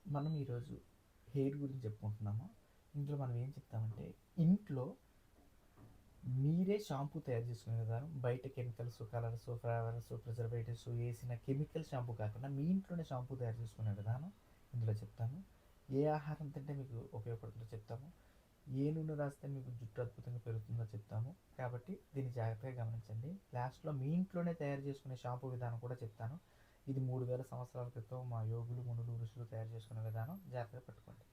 మనం ఈరోజు హెయిర్ గురించి చెప్పుకుంటున్నాము. ఇందులో మనం ఏం చెప్తామంటే, ఇంట్లో మీరే షాంపూ తయారు చేసుకునే విధానం. బయట కెమికల్స్, కలర్స్, ఫ్లేవర్స్, ప్రిజర్వేటివ్స్ వేసిన కెమికల్ షాంపూ కాకుండా మీ ఇంట్లోనే షాంపూ తయారు చేసుకునే విధానం ఇందులో చెప్తాను. ఏ ఆహారం తింటే మీకు ఉపయోగపడుతుందో చెప్తాము. ఏ నూనె రాస్తే మీకు జుట్టు అద్భుతంగా పెరుగుతుందో చెప్తాము. కాబట్టి దీన్ని జాగ్రత్తగా గమనించండి. లాస్ట్లో మీ ఇంట్లోనే తయారు చేసుకునే షాంపూ విధానం కూడా చెప్తాను. ఇది 3000 సంవత్సరాల క్రితం మా యోగులు, మునులు, ఋషులు తయారు చేసుకునే విధానం. జాగ్రత్తగా పట్టుకోండి.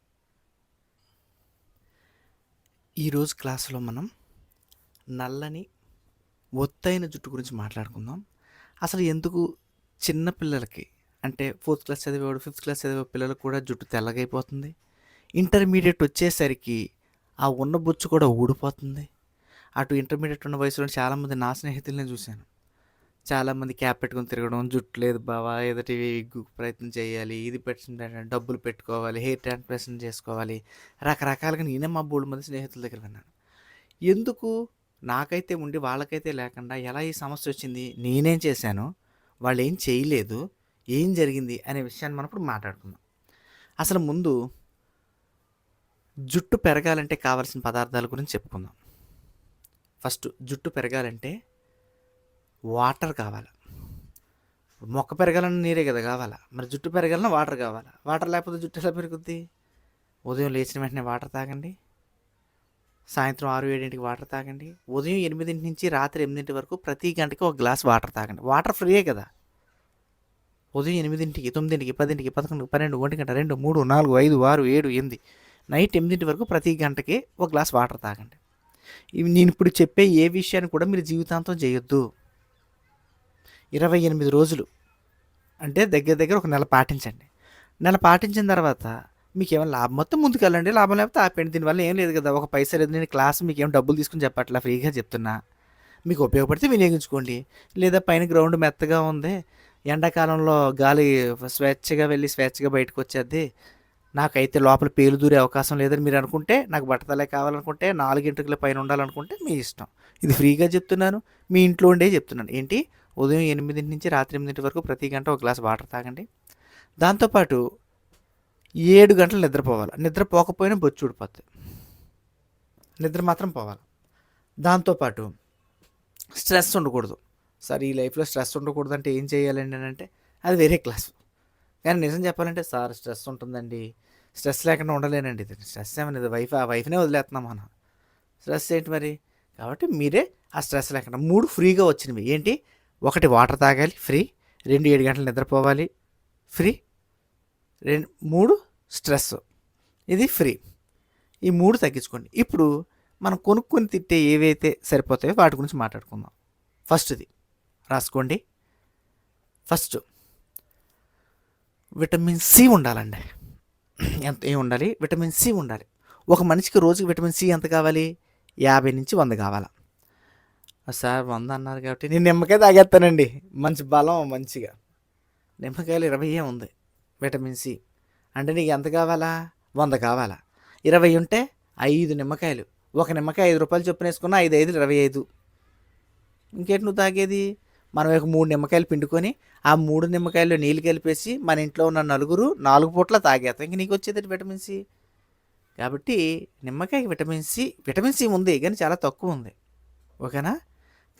ఈరోజు క్లాసులో మనం నల్లని ఒత్తైన జుట్టు గురించి మాట్లాడుకుందాం. అసలు ఎందుకు చిన్న పిల్లలకి అంటే 4th క్లాస్ చదివేవాడు 5th క్లాస్ చదివే పిల్లలకు కూడా జుట్టు తెల్లగైపోతుంది. ఇంటర్మీడియట్ వచ్చేసరికి ఆ ఉన్న బొచ్చు కూడా ఊడిపోతుంది. అటు ఇంటర్మీడియట్ ఉన్న వయసులో చాలామంది నా స్నేహితులనే చూశాను. చాలామంది క్యాప్ పెట్టుకొని తిరగడం, జుట్టు లేదు బావా ఎదుటి విగ్గు ప్రయత్నం చేయాలి, ఇది పెట్టిన డబ్బులు పెట్టుకోవాలి, హెయిర్ ట్రాన్స్ప్లాంటేషన్ చేసుకోవాలి, రకరకాలుగా నేనే మా బోల్డ్ మంది స్నేహితుల దగ్గర విన్నాను. ఎందుకు నాకైతే ఉండి వాళ్ళకైతే లేకుండా ఎలా ఈ సమస్య వచ్చింది, నేనేం చేశాను, వాళ్ళు ఏం చేయలేదు, ఏం జరిగింది అనే విషయాన్ని మనం ఇప్పుడు మాట్లాడుకుందాం. అసలు ముందు జుట్టు పెరగాలంటే కావాల్సిన పదార్థాల గురించి చెప్పుకుందాం. ఫస్ట్ జుట్టు పెరగాలంటే వాటర్ కావాలి. మొక్క పెరగాలన్నా నీరే కదా కావాలా, మరి జుట్టు పెరగాలన్నా వాటర్ కావాలా. వాటర్ లేకపోతే జుట్టు ఎలా పెరుగుద్ది? ఉదయం లేచిన వెంటనే వాటర్ తాగండి, సాయంత్రం 6-7 వాటర్ తాగండి, ఉదయం 8 నుంచి రాత్రి 8 వరకు ప్రతి గంటకి ఒక గ్లాస్ వాటర్ తాగండి. వాటర్ ఫ్రీయే కదా. ఉదయం 8, 9, 10, 11, 12, 1 గంట, 2, 3, 4, 5, 6, 7, 8 నైట్ 8 వరకు ప్రతి గంటకి ఒక గ్లాస్ వాటర్ తాగండి. ఇవి నేను ఇప్పుడు చెప్పే ఏ విషయాన్ని కూడా మీరు జీవితాంతం చేయొద్దు. 28 రోజులు అంటే దగ్గర దగ్గర ఒక నెల పాటించండి. నెల పాటించిన తర్వాత మీకు ఏమైనా లాభం మొత్తం ముందుకు వెళ్ళండి, లాభం లేకపోతే ఆపండి. దీనివల్ల ఏం లేదు కదా, ఒక పైసా లేదు. నేను క్లాస్ మీకు ఏం డబ్బులు తీసుకుని చెప్పట్లా, ఫ్రీగా చెప్తున్నా. మీకు ఉపయోగపడితే వినియోగించుకోండి. లేదా పైన గ్రౌండ్ మెత్తగా ఉంది, ఎండాకాలంలో గాలి స్వేచ్ఛగా వెళ్ళి స్వేచ్ఛగా బయటకు వచ్చేది, నాకైతే లోపల పేలు దూరే అవకాశం లేదని మీరు అనుకుంటే, నాకు బట్టతలే కావాలనుకుంటే, 4 గంటల పైన ఉండాలనుకుంటే మీ ఇష్టం. ఇది ఫ్రీగా చెప్తున్నాను, మీ ఇంట్లో ఉండే చెప్తున్నాను. ఏంటి, ఉదయం 8 నుంచి రాత్రి 8 వరకు ప్రతి గంట ఒక గ్లాస్ వాటర్ తాగండి. దాంతోపాటు 7 గంటలు నిద్రపోవాలి. నిద్రపోకపోయినా బొచ్చు ఊడిపోతుంది, నిద్ర మాత్రం పోవాలి. దాంతోపాటు స్ట్రెస్ ఉండకూడదు. సార్ ఈ లైఫ్లో స్ట్రెస్ ఉండకూడదు అంటే ఏం చేయాలండి అని అంటే, అది వేరే క్లాస్. కానీ నిజం చెప్పాలంటే, సార్ స్ట్రెస్ ఉంటుందండి, స్ట్రెస్ లేకుండా ఉండలేనండి. ఇది స్ట్రెస్ ఏమనేది ఆ వైఫ్నే వదిలేస్తున్నాం మనం. స్ట్రెస్ ఏంటి మరి? కాబట్టి మీరే ఆ స్ట్రెస్ లేకుండా 3 ఫ్రీగా వచ్చినవి ఏంటి? 1 వాటర్ తాగాలి, ఫ్రీ. 2 7 గంటలు నిద్రపోవాలి, ఫ్రీ. 3 స్ట్రెస్, ఇది ఫ్రీ. ఈ 3 తగ్గించుకోండి. ఇప్పుడు మనం కొనుక్కొని తిట్టే ఏవైతే సరిపోతాయో వాటి గురించి మాట్లాడుకుందాం. ఫస్ట్ది రాసుకోండి. ఫస్ట్ విటమిన్ సి ఉండాలండి. ఏం ఉండాలి? విటమిన్ సి ఉండాలి. ఒక మనిషికి రోజుకి విటమిన్ సి ఎంత కావాలి? 50 నుంచి 100 కావాలా. సార్ 100 అన్నారు కాబట్టి నేను నిమ్మకాయ తాగేస్తానండి, మంచి బలం మంచిగా. నిమ్మకాయలు 20 ఉంది విటమిన్ సి. అంటే నీకు ఎంత కావాలా? 100 కావాలా. 20 ఉంటే 5 నిమ్మకాయలు, ఒక నిమ్మకాయ 5 రూపాయలు చొప్పున వేసుకున్నా 5 5 25. ఇంకేంటి నువ్వు తాగేది? మనం ఒక 3 నిమ్మకాయలు పిండుకొని ఆ 3 నిమ్మకాయల్లో నీళ్ళు కలిపేసి మన ఇంట్లో ఉన్న నలుగురు 4 పూట్ల తాగేస్తాం. ఇంక నీకు వచ్చేది విటమిన్ సి. కాబట్టి నిమ్మకాయకి విటమిన్ సి ఉంది, కానీ చాలా తక్కువ ఉంది. ఓకేనా?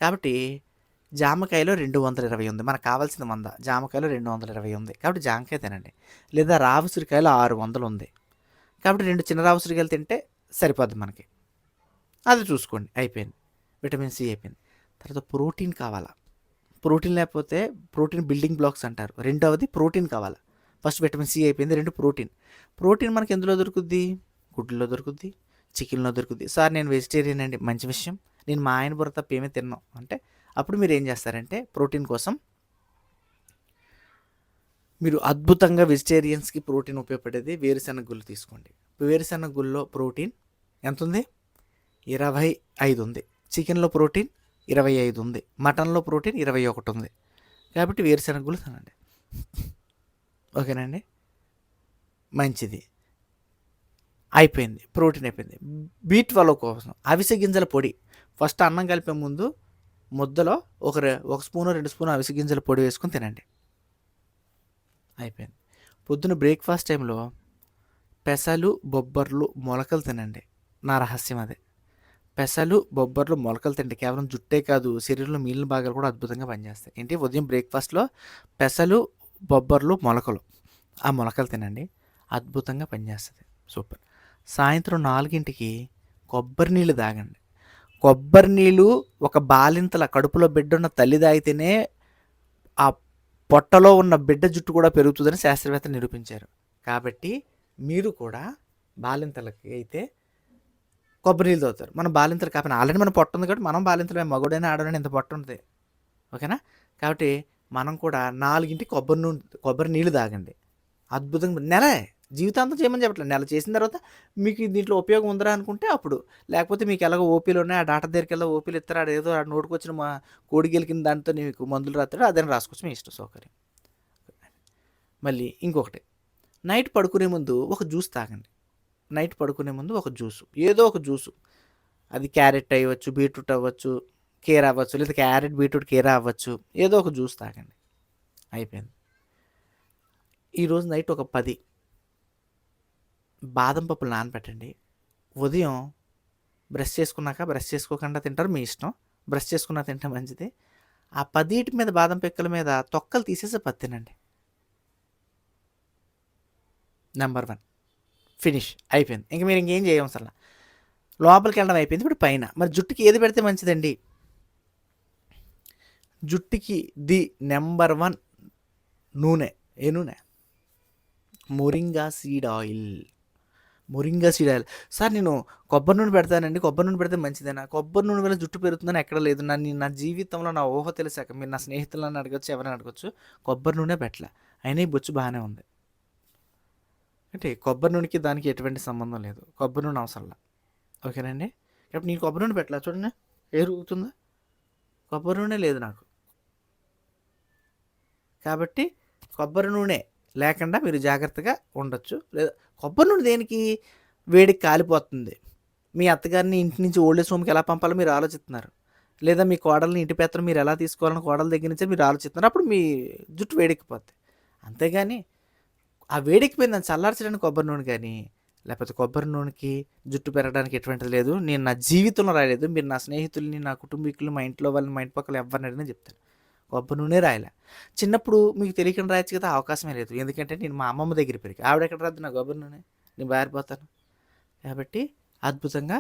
కాబట్టి జామకాయలో 220 ఉంది, మనకు కావాల్సిన 100. జామకాయలో 220 ఉంది, కాబట్టి జామకాయ తినండి. లేదా రావుసిరికాయలో 600 ఉంది, కాబట్టి 2 చిన్న రావుసిరికాయలు తింటే సరిపోద్ది మనకి. అది చూసుకోండి. అయిపోయింది, విటమిన్ సి అయిపోయింది. తర్వాత ప్రోటీన్ కావాలా. ప్రోటీన్ లేకపోతే, ప్రోటీన్ బిల్డింగ్ బ్లాక్స్ అంటారు. రెండవది ప్రోటీన్ కావాలి. ఫస్ట్ విటమిన్ సి అయిపోయింది, 2 ప్రోటీన్. ప్రోటీన్ మనకి ఎందులో దొరుకుద్ది? గుడ్లలో దొరుకుద్ది, చికెన్లో దొరుకుద్ది. సార్ నేను వెజిటేరియన్ అండి, మంచి విషయం. నేను మా ఆయన బుర్ర తప్ప ఏమీ తిన్నాం అంటే, అప్పుడు మీరు ఏం చేస్తారంటే, ప్రోటీన్ కోసం మీరు అద్భుతంగా వెజిటేరియన్స్కి ప్రోటీన్ ఉపయోగపడేది వేరుశెనగ గుళ్ళు తీసుకోండి. వేరుశెనగ గుళ్ళలో ప్రోటీన్ ఎంత ఉంది? 25 ఉంది. చికెన్లో ప్రోటీన్ 25 ఉంది. మటన్లో ప్రోటీన్ 21 ఉంది. కాబట్టి వేరుశెనగ గుళ్ళు తినండి. ఓకేనండి, మంచిది. అయిపోయింది, ప్రోటీన్ అయిపోయింది. B12 కోసం అవిసె గింజల పొడి. ఫస్ట్ అన్నం కలిపే ముందు ముద్దలో ఒక స్పూను 2 స్పూను అవిసె గింజల పొడి వేసుకొని తినండి. అయిపోయింది. పొద్దున బ్రేక్ఫాస్ట్ టైంలో పెసలు, బొబ్బర్లు, మొలకలు తినండి. నా రహస్యం అదే. పెసలు, బొబ్బర్లు, మొలకలు తింటే కేవలం జుట్టే కాదు, శరీరంలో మిగిలిన భాగాలు కూడా అద్భుతంగా పనిచేస్తాయి. ఏంటి ఉదయం బ్రేక్‌ఫాస్ట్‌లో పెసలు, బొబ్బర్లు, మొలకలు. ఆ మొలకలు తినండి. అద్భుతంగా పనిచేస్తది. సూపర్. సాయంత్రం 4కి కొబ్బరి నీళ్ళు తాగండి. కొబ్బరి నీళ్ళు ఒక బాలింతల కడుపులో బిడ్డున్న తల్లి తాగితేనే ఆ పొట్టలో ఉన్న బిడ్డ జుట్టు కూడా పెరుగుతుందని శాస్త్రవేత్తలు నిరూపించారు. కాబట్టి మీరు కూడా బాలింతలకి అయితే కొబ్బరి నీళ్ళు తాగుతారు. మనం బాలింతలు కాకపోయినా ఆల్రెడీ మన పొట్ట ఉంది కాబట్టి మనం బాలింతలమే. మగోడైనా ఆడోడైనా ఇంత పొట్ట ఉంటది. ఓకేనా? కాబట్టి మనం కూడా 4కి కొబ్బరి నీళ్ళు తాగండి. అద్భుతంగా నెలే జీవితాంతం చేయమని చెప్పట్లేదు. నెల చేసిన తర్వాత మీకు దీంట్లో ఉపయోగం ఉందిరా అనుకుంటే అప్పుడు. లేకపోతే మీకు ఎలాగో ఓపీలు ఉన్నాయి. ఆ డాక్టర్ దగ్గరికెళ్ళి ఓపీలు ఇస్తారు. ఆడేదో ఆడ నోటికొచ్చిన కోడి గెలికిన దాంతో నీకు మందులు రాస్తాడు. అదని రాసుకోవచ్చు మీ ఇష్టం సౌకర్యం. మళ్ళీ ఇంకొకటి నైట్ పడుకునే ముందు ఒక జ్యూస్ తాగండి. నైట్ పడుకునే ముందు ఒక జ్యూసు. ఏదో ఒక జ్యూసు. అది క్యారెట్ అవ్వచ్చు, బీట్రూట్ అవ్వచ్చు, కీరా అవ్వచ్చు, లేదా క్యారెట్, బీట్రూట్, కీరా అవ్వచ్చు. ఏదో ఒక జ్యూస్ తాగండి. అయిపోయింది. ఈరోజు నైట్ ఒక 10 బాదం పప్పులు నానబెట్టండి. ఉదయం బ్రష్ చేసుకున్నాక, బ్రష్ చేసుకోకుండా తింటారు మీ ఇష్టం. బ్రష్ చేసుకున్నా తింటే మంచిది. ఆ 10 మీద బాదం పిక్కల మీద తొక్కలు తీసేసి 10 తినండి. నెంబర్ 1 ఫినిష్ అయిపోయింది. ఇంక మీరు ఇంకేం చేయవసరం. లోపలికి వెళ్ళడం అయిపోయింది. ఇప్పుడు పైన మరి జుట్టుకి ఏది పెడితే మంచిదండి? జుట్టుకి ది నెంబర్ 1 నూనె. ఏ నూనె? Moringa seed oil. Moringa seed oil. Sir నేను కొబ్బరి నూనె పెడతానండి. కొబ్బరి నూనె పెడితే మంచిదేనా? కొబ్బరి నూనె వల్ల జుట్టు పెరుగుతుందని ఎక్కడ లేదు. నా జీవితంలో నా ఊహ తెలిసాక మీరు నా స్నేహితులను అడగచ్చు, ఎవరైనా అడగచ్చు. కొబ్బరి నూనె పెట్టలే. అయినా ఈ బొచ్చు బాగానే ఉంది. అంటే కొబ్బరి నూనెకి దానికి ఎటువంటి సంబంధం లేదు. కొబ్బరి నూనె అవసరంలా. ఓకేనండి? కాబట్టి నేను కొబ్బరి నూనె పెట్టలే. చూడండి ఏ రుగుతుందా? కొబ్బరి నూనె లేదు నాకు. కాబట్టి కొబ్బరి నూనె లేకుండా మీరు జాగ్రత్తగా ఉండొచ్చు. లేదా కొబ్బరి నూనె దేనికి? వేడికి కాలిపోతుంది. మీ అత్తగారిని ఇంటి నుంచి ఓల్డ్ ఏజ్ హోమ్‌కి ఎలా పంపాలో మీరు ఆలోచిస్తున్నారు. లేదా మీ కోడల్ని ఇంటి పెత్తనం మీరు ఎలా తీసుకోవాలని కోడల దగ్గర నుంచే మీరు ఆలోచిస్తున్నారు. అప్పుడు మీ జుట్టు వేడెక్కిపోద్ది. అంతేగాని ఆ వేడెక్కిపోయింది దాన్ని చల్లార్చడానికి కొబ్బరి నూనె కానీ, లేకపోతే కొబ్బరి నూనెకి జుట్టు పెరగడానికి ఎటువంటిది లేదు. నేను నా జీవితంలో రాయలేదు. మీరు నా స్నేహితుల్ని, నా కుటుంబీకులు, మా ఇంట్లో వాళ్ళని, మా ఇంటి పక్కల ఎవరిని అడిగినా చెప్తాను. కొబ్బరి నూనె రాయలే. చిన్నప్పుడు మీకు తెలియకుండా రాయొచ్చు కదా, అవకాశమే లేదు. ఎందుకంటే నేను మా అమ్మమ్మ దగ్గర పెరిగా. ఆవిడ ఎక్కడ రాద్దు నా కొబ్బరి నూనె? నేను బారిపోతాను. కాబట్టి అద్భుతంగా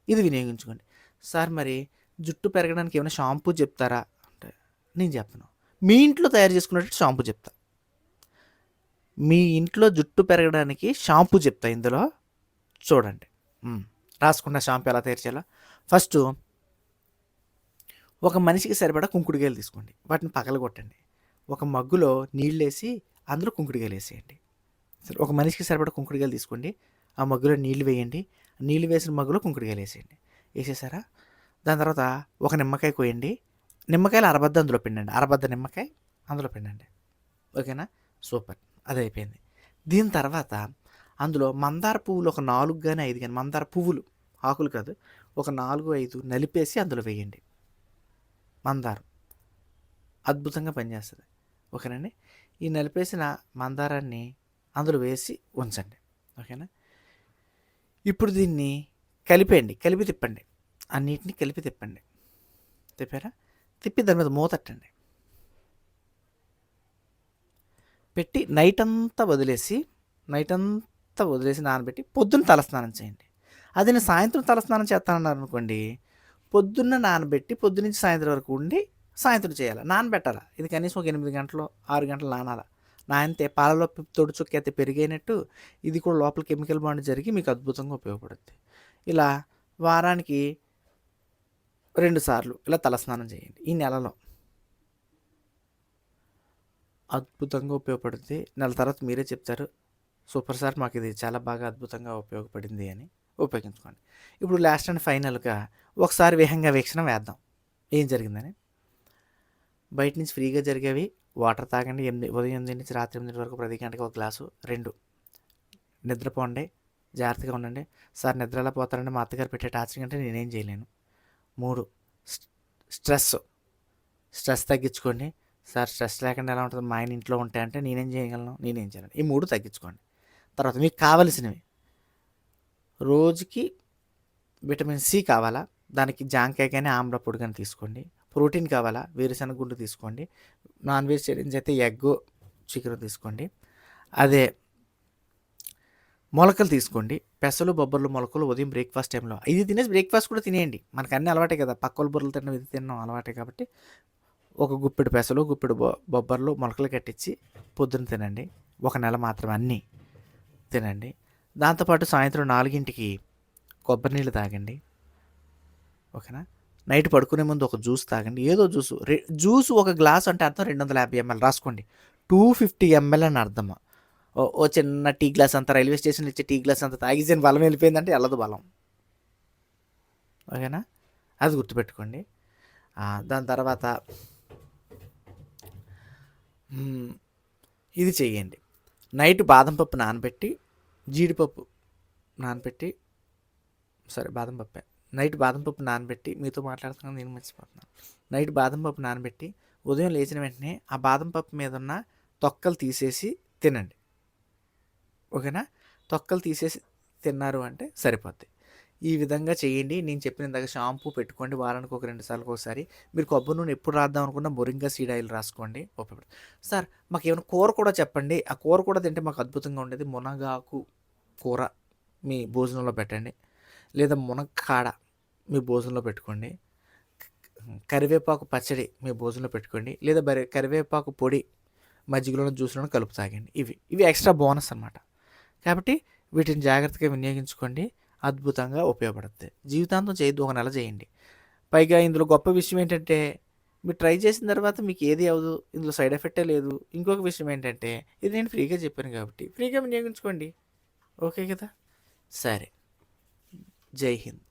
ఇది వినియోగించుకోండి. సార్ మరి జుట్టు పెరగడానికి ఏమైనా షాంపూ చెప్తారా అంటే నేను చెప్పను. మీ ఇంట్లో తయారు చేసుకున్నట్టు షాంపూ చెప్తా. మీ ఇంట్లో జుట్టు పెరగడానికి షాంపూ చెప్తా ఇందులో చూడండి. రాసుకున్న షాంపూ ఎలా తయారు చేయాలో. ఫస్ట్ ఒక మనిషికి సరిపడా కుంకుడుకాయలు తీసుకోండి. వాటిని పగలగొట్టండి. ఒక మగ్గులో నీళ్ళేసి అందులో కుంకుడుకాయలు వేసేయండి. సరే, ఒక మనిషికి సరిపడా కుంకుడుకాయలు తీసుకోండి. ఆ మగ్గులో నీళ్ళు వేయండి. నీళ్ళు వేసిన మగ్గులో కుంకుడుకాయలు వేసేయండి. వేసేసారా? దాని తర్వాత ఒక నిమ్మకాయ కోయండి. నిమ్మకాయలు అరబద్ద అందులో పిండండి. అరబద్ద నిమ్మకాయ అందులో పిండండి. ఓకేనా? సూపర్. అది అయిపోయింది. దీని తర్వాత అందులో మందార పువ్వులు ఒక 4 కానీ 5 కానీ మందార పువ్వులు, ఆకులు కాదు, ఒక 4, 5 నలిపేసి అందులో వేయండి. మందారం అద్భుతంగా పనిచేస్తుంది. ఓకేనండి? ఈ నలిపేసిన మందారాన్ని అందులో వేసి ఉంచండి. ఓకేనా? ఇప్పుడు దీన్ని కలిపేయండి. కలిపి తిప్పండి. అన్నిటిని కలిపి తిప్పండి. తిప్పారా? తిప్పి దాని మీద మూతట్టండి. పెట్టి నైట్ అంతా వదిలేసి నానబెట్టి పొద్దున్న తలస్నానం చేయండి. అది నేను సాయంత్రం తలస్నానం చేస్తానన్నారు అనుకోండి, పొద్దున్న నానబెట్టి పొద్దునుంచి సాయంత్రం వరకు ఉండి సాయంత్రం చేయాలి. నానబెట్టాలా. ఇది కనీసం ఒక 8 గంటలు 6 గంటలు నానాల. నానితే పాలలో తొడు చుక్క అయితే పెరిగైనట్టు ఇది కూడా లోపల కెమికల్ బాండ్ జరిగి మీకు అద్భుతంగా ఉపయోగపడుద్ది. ఇలా వారానికి 2 సార్లు ఇలా తలస్నానం చేయండి ఈ నెలలో. అద్భుతంగా ఉపయోగపడుద్ది. నెల తర్వాత మీరే చెప్తారు, సూపర్ సార్ మాకు ఇది చాలా బాగా అద్భుతంగా ఉపయోగపడింది అని. ఉపయోగించుకోండి. ఇప్పుడు లాస్ట్ అండ్ ఫైనల్గా ఒకసారి విహంగ వీక్షణం వేద్దాం ఏం జరిగిందని. బయట నుంచి ఫ్రీగా జరిగేవి వాటర్ తాగండి. ఉదయం 8 నుంచి రాత్రి 8 వరకు ప్రతి గంటకి ఒక గ్లాసు. 2 నిద్రపోండి, జాగ్రత్తగా ఉండండి. సార్ నిద్ర ఎలా పోతారంటే మా అత్తగారు పెట్టే టార్చర్ అంటే నేనేం చేయలేను. 3 స్ట్రెస్ తగ్గించుకోండి. సార్ స్ట్రెస్ లేకుండా ఎలా ఉంటుంది మా ఆయన ఇంట్లో ఉంటే అంటే నేనేం చేయగలను, నేనేం చేయలేను. ఈ 3 తగ్గించుకోండి. తర్వాత మీకు కావలసినవి రోజుకి విటమిన్ సి కావాలా, దానికి జాంకాయ కానీ ఆమ్ల పొడి కానీ తీసుకోండి. ప్రోటీన్ కావాలా, వేరుశనగ గుండు తీసుకోండి. నాన్ వెజిటేరియన్స్ అయితే ఎగ్, చికెన్ తీసుకోండి. అదే మొలకలు తీసుకోండి. పెసలు, బొబ్బర్లు, మొలకలు ఉదయం బ్రేక్ఫాస్ట్ టైంలో ఇది తినేసి బ్రేక్ఫాస్ట్ కూడా తినేయండి. మనకు అన్నీ అలవాటే కదా, పక్కోళ్ళ బుర్రలు తినడం ఇది తినడం అలవాటే కాబట్టి ఒక గుప్పెడు పెసలు, గుప్పెడు బొబ్బర్లు, మొలకలు కట్టించి పొద్దున్న తినండి. ఒక నెల మాత్రం అన్నీ తినండి. దాంతోపాటు సాయంత్రం 4కి కొబ్బరి నీళ్ళు తాగండి. ఓకేనా. నైట్ పడుకునే ముందు ఒక జ్యూస్ తాగండి, ఏదో జ్యూస్ ఒక గ్లాస్ అంటే అర్థం 250 ml రాసుకోండి. 250 ml అని అర్థం. ఓ చిన్న టీ గ్లాస్ అంత, రైల్వే స్టేషన్లో ఇచ్చే టీ గ్లాస్ అంత తాగేసాను బలం వెళ్ళిపోయిందంటే వెళ్ళదు బలం. ఓకేనా, అది గుర్తుపెట్టుకోండి. దాని తర్వాత ఇది చెయ్యండి. నైట్ బాదం పప్పు నానబెట్టి, జీడిపప్పు నానబెట్టి, బాదం పప్పే, నైట్ బాదం పప్పు నానబెట్టి, మీతో మాట్లాడుతున్నాను నేను మర్చిపోతున్నాను. నైట్ బాదం పప్పు నానబెట్టి ఉదయం లేచిన వెంటనే ఆ బాదం పప్పు మీద ఉన్న తొక్కలు తీసేసి తినండి. ఓకేనా, తొక్కలు తీసేసి తిన్నారు అంటే సరిపోద్ది. ఈ విధంగా చేయండి. నేను చెప్పిన ఇందాక షాంపూ పెట్టుకోండి, వారానికి ఒక 2 సార్లు ఒకసారి. మీరు కొబ్బరి నూనె ఎప్పుడు రాద్దాం అనుకున్నా మొరింగా సీడ్ ఆయిల్ రాసుకోండి, ఉపయోగపడుతుంది. సార్ మాకు ఏమైనా కూర కూడా చెప్పండి, ఆ కూర కూడా తింటే మాకు అద్భుతంగా ఉండేది. మునగాకు కూర మీ భోజనంలో పెట్టండి, లేదా మునక్కాడ మీ భోజనంలో పెట్టుకోండి. కరివేపాకు పచ్చడి మీ భోజనంలో పెట్టుకోండి, లేదా కరివేపాకు పొడి మజ్జిగలోనూ జ్యూస్లోనూ కలుపు తాగండి. ఇవి ఎక్స్ట్రా బోనస్ అన్నమాట. కాబట్టి వీటిని జాగ్రత్తగా వినియోగించుకోండి, అద్భుతంగా ఉపయోగపడుతుంది. జీవితాంతం చేయొద్దు, ఒక నెల చేయండి. పైగా ఇందులో గొప్ప విషయం ఏంటంటే, మీరు ట్రై చేసిన తర్వాత మీకు ఏది అవ్వదు, ఇందులో సైడ్ ఎఫెక్టే లేదు. ఇంకొక విషయం ఏంటంటే, ఇది నేను ఫ్రీగా చెప్పాను కాబట్టి ఫ్రీగా వినియోగించుకోండి. ఓకే కదా, సరే, జై హింద్.